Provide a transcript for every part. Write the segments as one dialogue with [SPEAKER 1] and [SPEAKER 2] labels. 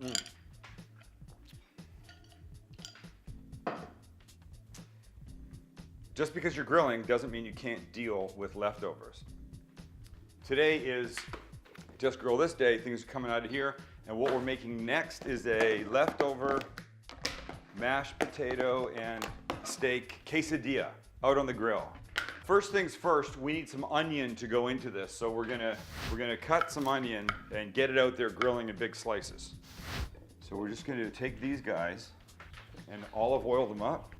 [SPEAKER 1] Mm. Just because you're grilling doesn't mean you can't deal with leftovers. Today is Just Grill This Day, things are coming out of here, and what we're making next is a leftover mashed potato and steak quesadilla out on the grill. First things first, we need some onion to go into this, so we're gonna cut some onion and get it out there grilling in big slices. So we're just gonna take these guys and olive oil them up,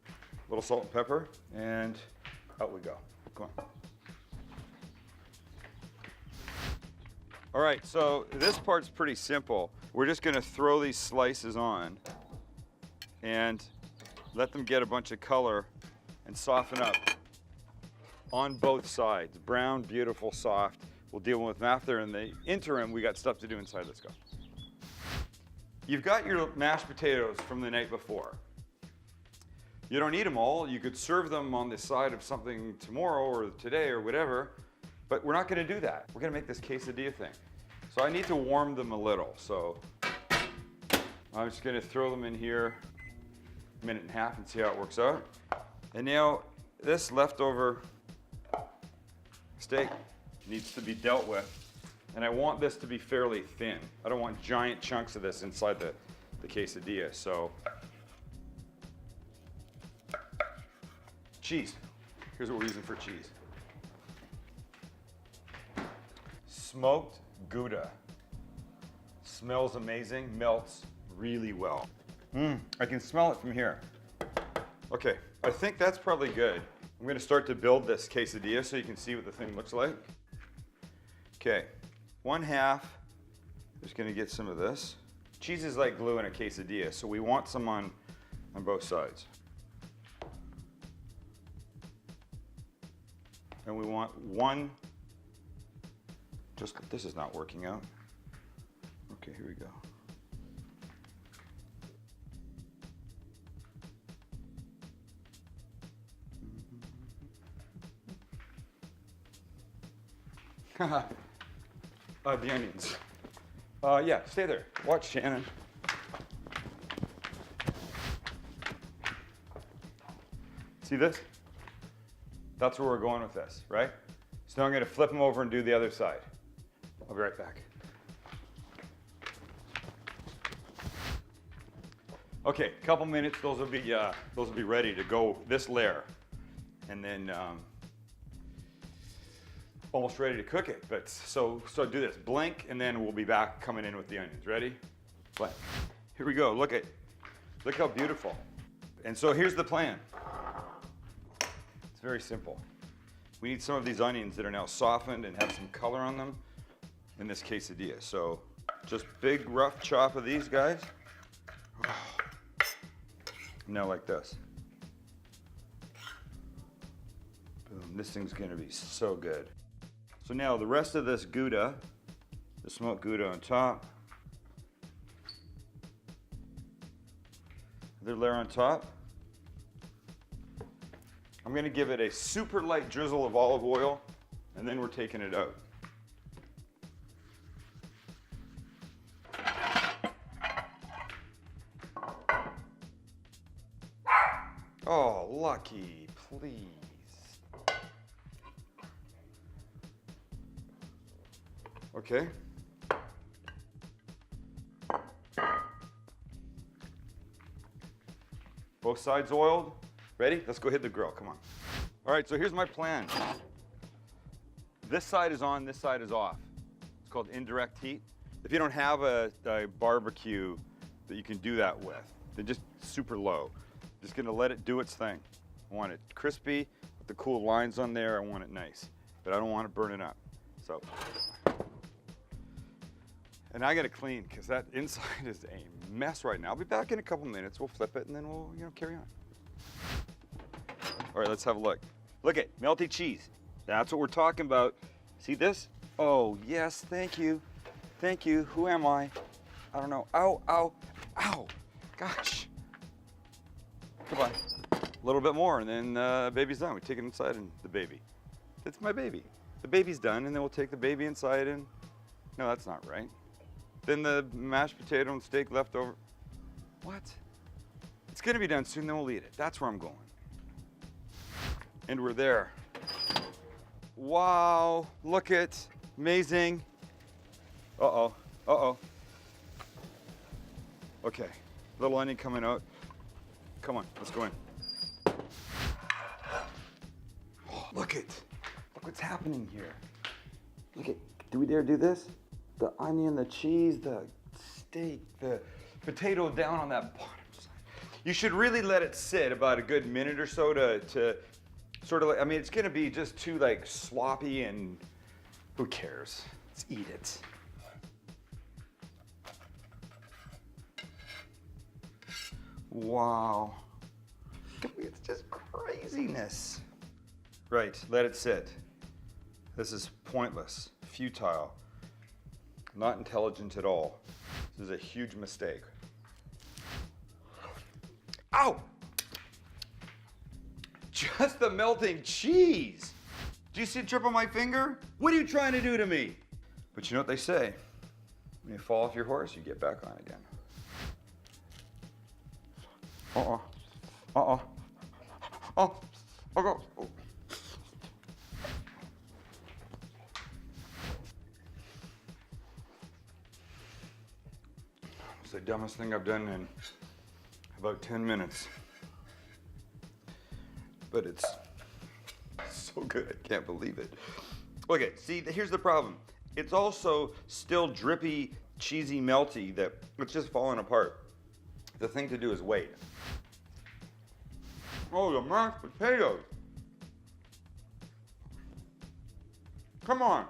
[SPEAKER 1] a little salt and pepper, and out we go. Come on. All right, so this part's pretty simple. We're just gonna throw these slices on and let them get a bunch of color and soften up on both sides. Brown, beautiful, soft. We'll deal with them after. In the interim, we got stuff to do inside. Let's go. You've got your mashed potatoes from the night before. You don't eat them all. You could serve them on the side of something tomorrow or today or whatever, but we're not gonna do that. We're gonna make this quesadilla thing. So I need to warm them a little. So I'm just gonna throw them in here a minute and a half and see how it works out. And now this leftover steak needs to be dealt with. And I want this to be fairly thin. I don't want giant chunks of this inside the quesadilla. So cheese. Here's what we're using for cheese. Smoked Gouda. Smells amazing, melts really well. I can smell it from here. Okay, I think that's probably good. I'm gonna start to build this quesadilla so you can see what the thing looks like. Okay, 1/2, just gonna get some of this. Cheese is like glue in a quesadilla, so we want some on both sides. And we want one, this is not working out. Okay, here we go. The onions. Yeah, stay there. Watch, Shannon. See this? That's where we're going with this, right? So now I'm gonna flip them over and do the other side. I'll be right back. Okay, a couple minutes, those will be ready to go this layer. And then, almost ready to cook it, but so do this. Blink, and then we'll be back coming in with the onions. Ready? Blink. Here we go. Look how beautiful. And so here's the plan. It's very simple. We need some of these onions that are now softened and have some color on them in this quesadilla. So just big rough chop of these guys. Now like this. Boom, this thing's gonna be so good. So now the rest of this Gouda, the smoked Gouda on top. Another layer on top. I'm gonna give it a super light drizzle of olive oil, and then we're taking it out. Oh, lucky, please. Okay. Both sides oiled. Ready? Let's go hit the grill, come on. All right, so here's my plan. This side is on, this side is off. It's called indirect heat. If you don't have a barbecue that you can do that with, then just super low. Just gonna let it do its thing. I want it crispy, with the cool lines on there, I want it nice. But I don't want it burning up, so. And I gotta clean, because that inside is a mess right now. I'll be back in a couple minutes, we'll flip it, and then we'll carry on. All right, let's have a look. Look at melty cheese. That's what we're talking about. See this? Oh, yes, thank you. Thank you, who am I? I don't know, ow, ow, ow, gosh. Come on, a little bit more, and then baby's done. We take it inside and the baby. It's my baby. The baby's done, and then we'll take the baby inside and, no, that's not right. Then the mashed potato and steak left over. What? It's gonna be done soon, then we'll eat it. That's where I'm going. And we're there. Wow, look it, amazing. Uh-oh, uh-oh. Okay, little onion coming out. Come on, let's go in. Oh, look what's happening here. Look at, do we dare do this? The onion, the cheese, the steak, the potato down on that bottom side. You should really let it sit about a good minute or so to sort of like, I mean, it's gonna be just too like sloppy and who cares? Let's eat it. Wow. It's just craziness. Right, let it sit. This is pointless, futile, not intelligent at all. This is a huge mistake. Ow! Just the melting cheese. Do you see it trip on my finger? What are you trying to do to me? But you know what they say? When you fall off your horse, you get back on again. Uh-oh. Uh-oh. Oh. Oh. Oh. It's the dumbest thing I've done in about 10 minutes. But it's so good, I can't believe it. Okay, see, here's the problem. It's also still drippy, cheesy, melty that it's just falling apart. The thing to do is wait. Oh, the mashed potatoes. Come on.